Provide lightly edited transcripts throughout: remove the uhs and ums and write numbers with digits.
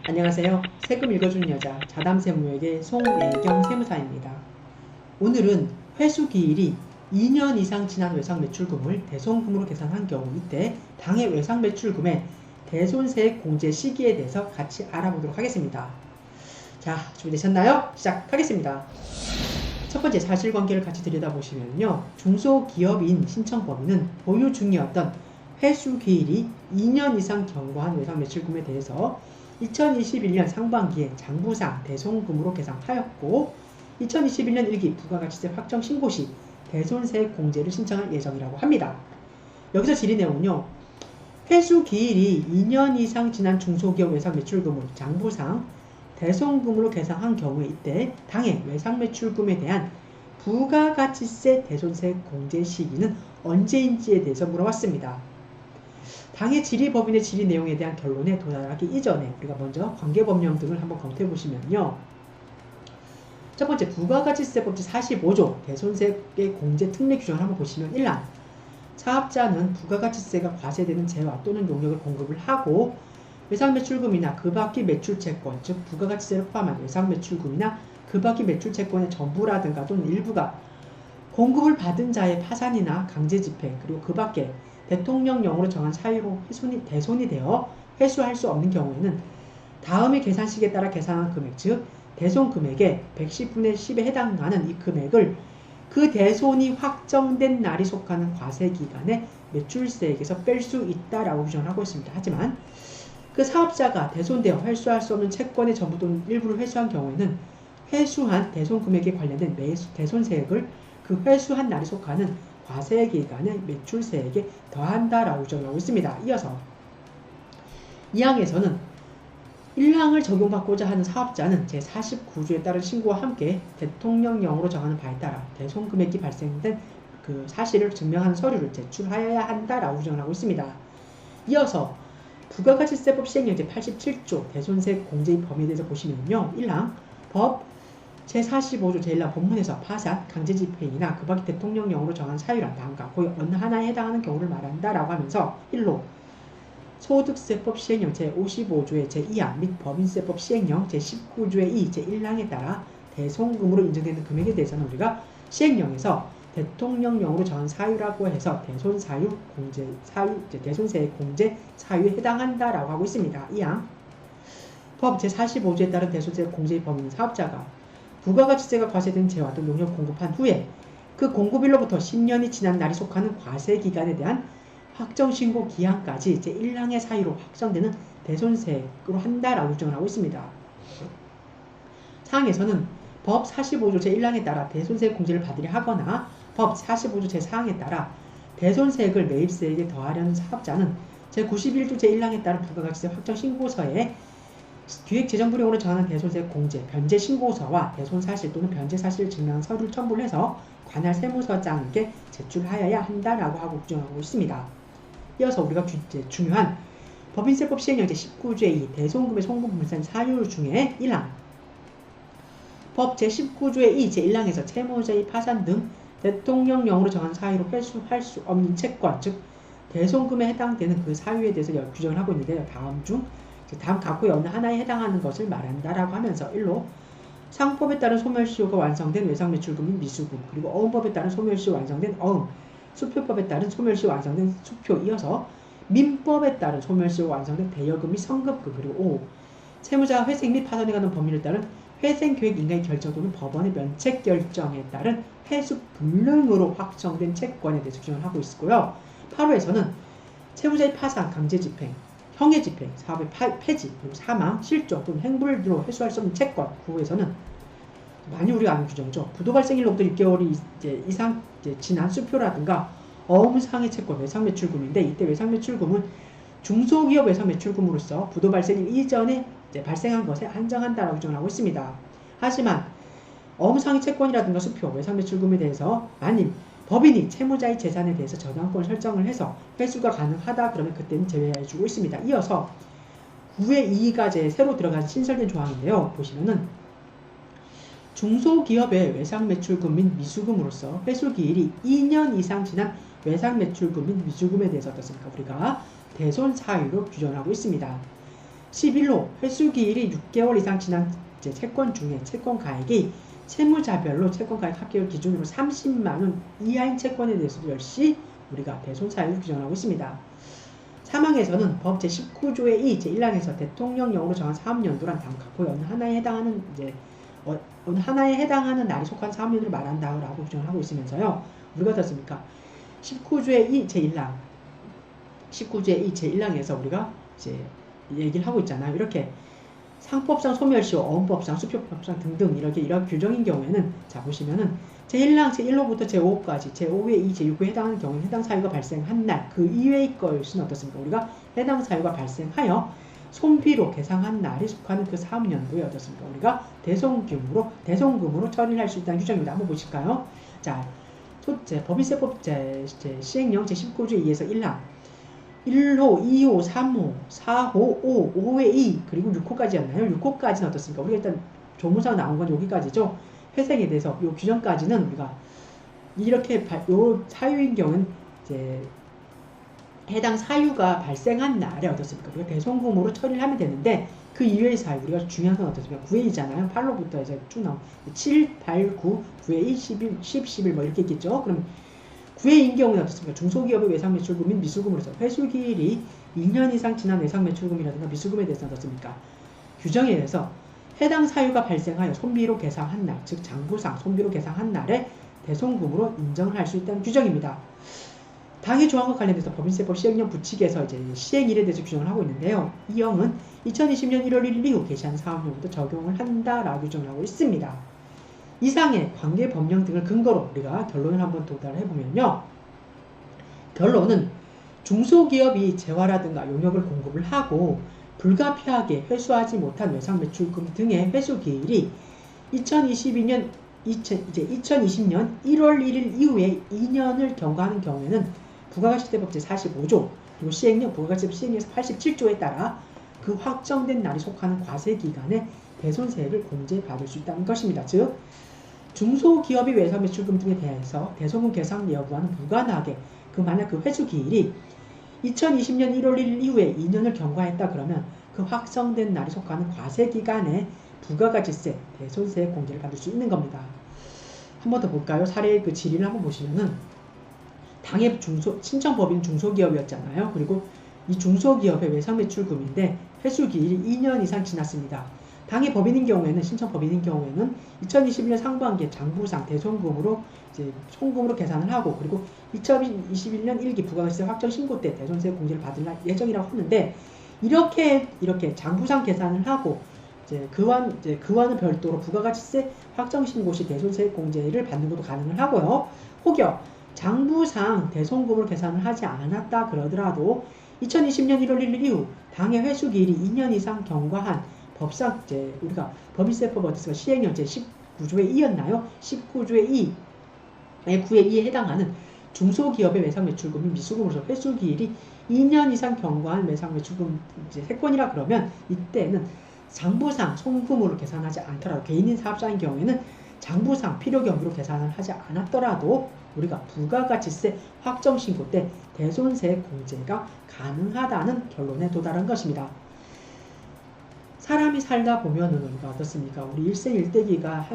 안녕하세요. 세금 읽어주는 여자 자담세무역의 송애경 세무사입니다. 오늘은 회수기일이 2년 이상 지난 외상매출금을 대손금으로 계산한 경우 이때 당해 외상매출금의 대손세액 공제 시기에 대해서 같이 알아보도록 하겠습니다. 자, 준비되셨나요? 시작하겠습니다. 첫 번째 사실관계를 같이 들여다보시면요. 중소기업인 신청 범위는 보유 중이었던 회수기일이 2년 이상 경과한 외상매출금에 대해서 2021년 상반기에 장부상 대손금으로 계산하였고 2021년 1기 부가가치세 확정 신고 시 대손세액 공제를 신청할 예정이라고 합니다. 여기서 질의 내용은요. 회수기일이 2년 이상 지난 중소기업 외상매출금을 장부상 대손금으로 계산한 경우에 이때 당해 외상매출금에 대한 부가가치세 대손세액 공제 시기는 언제인지에 대해서 물어봤습니다. 당해 질의법인의 질의 내용에 대한 결론에 도달하기 이전에 우리가 먼저 관계법령 등을 한번 검토해 보시면요. 첫 번째 부가가치세법 제45조 대손세액의 공제 특례 규정을 한번 보시면 1란 사업자는 부가가치세가 과세되는 재화 또는 용역을 공급을 하고 외상매출금이나 그 밖의 매출채권 즉 부가가치세를 포함한 외상매출금이나 그 밖의 매출채권의 전부라든가 또는 일부가 공급을 받은 자의 파산이나 강제집행 그리고 그 밖에 대통령령으로 정한 사유로 대손이 되어 회수할 수 없는 경우에는 다음의 계산식에 따라 계산한 금액 즉 대손 금액의 110분의 10에 해당하는 이 금액을 그 대손이 확정된 날이 속하는 과세기간에 매출세액에서 뺄 수 있다라고 규정하고 있습니다. 하지만 그 사업자가 대손되어 회수할 수 없는 채권의 전부 또는 일부를 회수한 경우에는 회수한 대손 금액에 관련된 대손세액을 그 회수한 날이 속하는 과세기간의 매출세액에 더한다라고 규정하고 있습니다. 이어서 2항에서는 1항을 적용받고자 하는 사업자는 제49조에 따른 신고와 함께 대통령령으로 정하는 바에 따라 대손금액이 발생된 그 사실을 증명하는 서류를 제출하여야 한다라고 규정하고 있습니다. 이어서 부가가치세법 시행령 제87조 대손세액 공제의 범위에 대해서 보시면요. 1항 법 제45조 제1항 본문에서 파산, 강제집행이나 그 밖의 대통령령으로 정한 사유란 다음과 거의 어느 하나에 해당하는 경우를 말한다라고 하면서 1로 소득세법 시행령 제55조의 제2항 및 법인세법 시행령 제19조의 2, 제1항에 따라 대손금으로 인정되는 금액에 대해서는 우리가 시행령에서 대통령령으로 정한 사유라고 해서 대손사유 공제 사유, 대손세액 공제 사유에 해당한다라고 하고 있습니다. 2항 법 제45조에 따른 대손세액 공제의 범위는 사업자가 부가가치세가 과세된 재화 또는 용역 공급한 후에 그 공급일로부터 10년이 지난 날이 속하는 과세기간에 대한 확정신고 기한까지 제1항의 사유로 확정되는 대손세액으로 한다라고 규정을 하고 있습니다. 사항에서는 법 45조 제1항에 따라 대손세액 공제를 받으려 하거나 법 45조 제4항에 따라 대손세액을 매입세액에 더하려는 사업자는 제91조 제1항에 따른 부가가치세 확정신고서에 기획재정부령으로 정하는 대손세액 공제, 변제신고서와 대손사실 또는 변제사실을 증명한 서류를 첨부를 해서 관할 세무서장에게 제출하여야 한다라고 하고 규정하고 있습니다. 이어서 우리가 중요한 법인세법 시행령 제19조의 2 대손금의 송금분산 사유 중에 1항 법 제19조의 2 제1항에서 채무자의 파산 등 대통령령으로 정한 사유로 회수할 수 없는 채권 즉 대손금에 해당되는 그 사유에 대해서 규정을 하고 있는데요. 다음 각호의 어느 하나에 해당하는 것을 말한다라고 하면서 1로 상법에 따른 소멸시효가 완성된 외상매출금 및 미수금 그리고 어음법에 따른 소멸시효 완성된 어음 수표법에 따른 소멸시효 완성된 수표 이어서 민법에 따른 소멸시효 완성된 대여금 및 성급금 그리고 5. 채무자가 회생 및 파산에 관한 범위를 따른 회생계획 인가의 결정 또는 법원의 면책 결정에 따른 회수 불능으로 확정된 채권에 대해서 규정을 하고 있고요. 8호에서는 채무자의 파산, 강제집행 형해집행, 사업의 폐지, 그리고 사망, 실종 또는 행불로 회수할 수 없는 채권 9호에서는 많이 우리가 아는 규정이죠. 부도 발생일로부터 6개월이 이상 지난 수표라든가 어음상의 채권 외상매출금인데 이때 외상매출금은 중소기업 외상매출금으로서 부도 발생일 이전에 발생한 것에 한정한다라고 규정을 하고 있습니다. 하지만 어음상의 채권이라든가 수표 외상매출금에 대해서 만일 법인이 채무자의 재산에 대해서 저당권 설정을 해서 회수가 가능하다 그러면 그때는 제외해주고 있습니다. 이어서 9의 2가제에 새로 들어간 신설된 조항인데요. 보시면은 중소기업의 외상매출금 및 미수금으로서 회수기일이 2년 이상 지난 외상매출금 및 미수금에 대해서 어떻습니까? 우리가 대손사유로 규정하고 있습니다. 11호 회수기일이 6개월 이상 지난 이제 채권 중에 채권가액이 채무자별로 채권가액 합계율 기준으로 30만원 이하인 채권에 대해서도 역시 우리가 대손사유를 규정하고 있습니다. 사망에서는 법 제19조의 2 제1항에서 대통령령으로 정한 사업연도란 다음 각호의 어느 하나에 해당하는 어느 하나에 해당하는 날이 속한 사업연도를 말한다라고 규정을 하고 있으면서요. 우리가 어떻습니까? 19조의 2 제1항 19조의 2 제1항에서 우리가 이제 얘기를 하고 있잖아요. 이렇게 상법상 소멸시효, 어음법상, 수표법상 등등 이런 규정인 경우에는 자 보시면은 제1항 제1호부터 제5호까지 제5회 2, 제6호에 해당하는 경우에 해당 사유가 발생한 날 그 이외의 것은 어떻습니까? 우리가 해당 사유가 발생하여 손비로 계상한 날이 속하는 그 사업연도에 어떻습니까? 우리가 대손금으로 처리를 할 수 있다는 규정입니다. 한번 보실까요? 자, 법인세법 시행령 제19조에 의해서 1항 1호, 2호, 3호, 4호, 5, 5회 2, 그리고 6호까지였나요? 6호까지는 어떻습니까? 우리가 일단 조문상 나온 건 여기까지죠. 회생에 대해서 요 규정까지는 우리가 이렇게 요 사유인 경우는 이제 해당 사유가 발생한 날에 어떻습니까? 우리가 대손금으로 처리를 하면 되는데 그 이외의 사유 우리가 중요한 건 어떻습니까? 9회이잖아요. 8로부터 이제 쭉 나온 7, 8, 9, 9회 1, 11, 10, 11 뭐 이렇게 있겠죠. 그럼 9회인 경우는 어떻습니까? 중소기업의 외상매출금 및 미술금으로서 회수기일이 2년 이상 지난 외상매출금이라든가 미술금에 대해서는 어떻습니까? 규정에 의해서 해당 사유가 발생하여 손비로 계상한 날, 즉 장부상 손비로 계상한 날에 대손금으로 인정을 할 수 있다는 규정입니다. 당해 조항과 관련해서 법인세법 시행령 부칙에서 이제 시행일에 대해서 규정을 하고 있는데요. 이 형은 2020년 1월 1일 이후 개시한 사업령부터 적용을 한다라고 규정을 하고 있습니다. 이상의 관계 법령 등을 근거로 우리가 결론을 한번 도달해 보면요. 결론은 중소기업이 재화라든가 용역을 공급을 하고 불가피하게 회수하지 못한 외상매출금 등의 회수기일이 2020년 1월 1일 이후에 2년을 경과하는 경우에는 부가가치세법 제45조 그리고 시행령 부가가치세법 시행령에서 87조에 따라 그 확정된 날이 속하는 과세기간에 대손세액을 공제받을 수 있다는 것입니다. 즉 중소기업의 외상매출금 등에 대해서 대손금 계상 여부와는 무관하게 만약 그 회수기일이 2020년 1월 1일 이후에 2년을 경과했다 그러면 그 확정된 날이 속하는 과세기간에 부가가치세, 대손세액 공제를 받을 수 있는 겁니다. 한 번 더 볼까요? 사례의 그 질의를 한번 보시면은 당해 신청법인 중소기업이었잖아요. 그리고 이 중소기업의 외상매출금인데 회수기일이 2년 이상 지났습니다. 당해 법인인 경우에는 신청법인인 경우에는 2021년 상반기에 장부상 대손금으로 이제 총금으로 계산을 하고 그리고 2021년 1기 부가가치세 확정 신고 때 대손세 공제를 받을 예정이라고 하는데 이렇게 장부상 계산을 하고 그와는 별도로 부가가치세 확정 신고 시 대손세 공제를 받는 것도 가능을 하고요. 혹여 장부상 대손금으로 계산을 하지 않았다 그러더라도 2020년 1월 1일 이후 당해 회수기일이 2년 이상 경과한 법상 우리가 법인세법 어디서 시행령 제19조의 2였나요? 19조의 2, 9의 2에 해당하는 중소기업의 외상매출금 및 미술금으로서 회수기일이 2년 이상 경과한 외상매출금 세건이라 그러면 이때는 장부상 송금으로 계산하지 않더라도 개인인 사업자인 경우에는 장부상 필요경비로 계산을 하지 않았더라도 우리가 부가가치세 확정신고 때 대손세 공제가 가능하다는 결론에 도달한 것입니다. 사람이 살다 보면은 우리가 어떻습니까? 우리 일생일대기가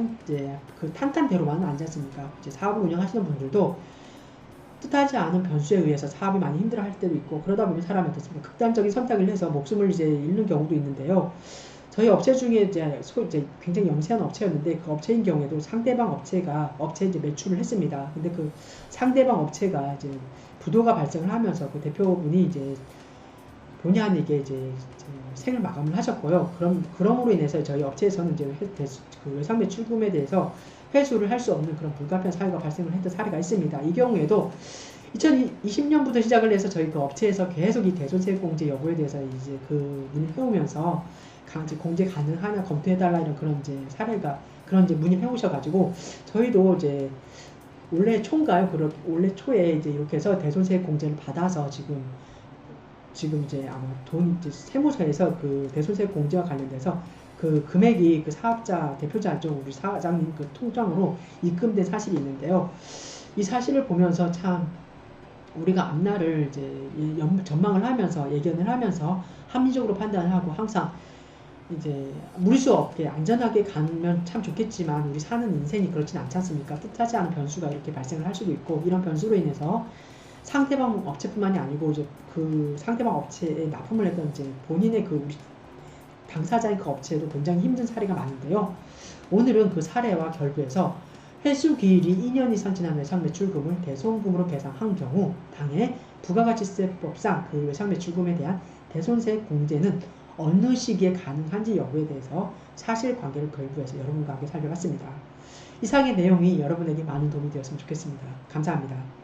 그 탄탄대로만은 아니지 않습니까? 사업을 운영하시는 분들도 뜻하지 않은 변수에 의해서 사업이 많이 힘들어할 때도 있고 그러다 보면 사람이 어떻습니까? 극단적인 선택을 해서 목숨을 잃는 경우도 있는데요. 저희 업체 중에 굉장히 영세한 업체였는데 그 업체인 경우에도 상대방 업체가 매출을 했습니다. 근데 그 상대방 업체가 부도가 발생을 하면서 그 대표분이 본의 아니게 생을 마감을 하셨고요. 그럼으로 인해서 저희 업체에서는 그 외상매출금에 대해서 회수를 할 수 없는 그런 불가피한 사유가 발생을 했던 사례가 있습니다. 이 경우에도 2020년부터 시작을 해서 저희 그 업체에서 계속 이 대손세 공제 여부에 대해서 그 문의를 해오면서 공제 가능하냐 검토해달라 이런 그런 사례가 문의를 해오셔가지고 저희도 올해 초인가요? 올해 초에 이렇게 해서 대손세 공제를 받아서 지금 아마 세무서에서 그 대손세 공제와 관련돼서 그 금액이 그 사업자 대표자 쪽 우리 사장님 그 통장으로 입금된 사실이 있는데요. 이 사실을 보면서 참 우리가 앞날을 전망을 하면서 예견을 하면서 합리적으로 판단하고 항상 이제 무리수 없게 안전하게 가면 참 좋겠지만 우리 사는 인생이 그렇진 않지 않습니까? 뜻하지 않은 변수가 이렇게 발생을 할 수도 있고 이런 변수로 인해서 상대방 업체뿐만이 아니고 이제 그 상대방 업체에 납품을 했던 이제 본인의 그 우리 당사자인 그 업체도 굉장히 힘든 사례가 많은데요. 오늘은 그 사례와 결부해서 회수 기일이 2년 이상 지난 외상 매출금을 대손금으로 계산한 경우 당해 부가가치세법상 그 외상 매출금에 대한 대손세 공제는 어느 시기에 가능한지 여부에 대해서 사실관계를 결부해서 여러분과 함께 살펴봤습니다. 이상의 내용이 여러분에게 많은 도움이 되었으면 좋겠습니다. 감사합니다.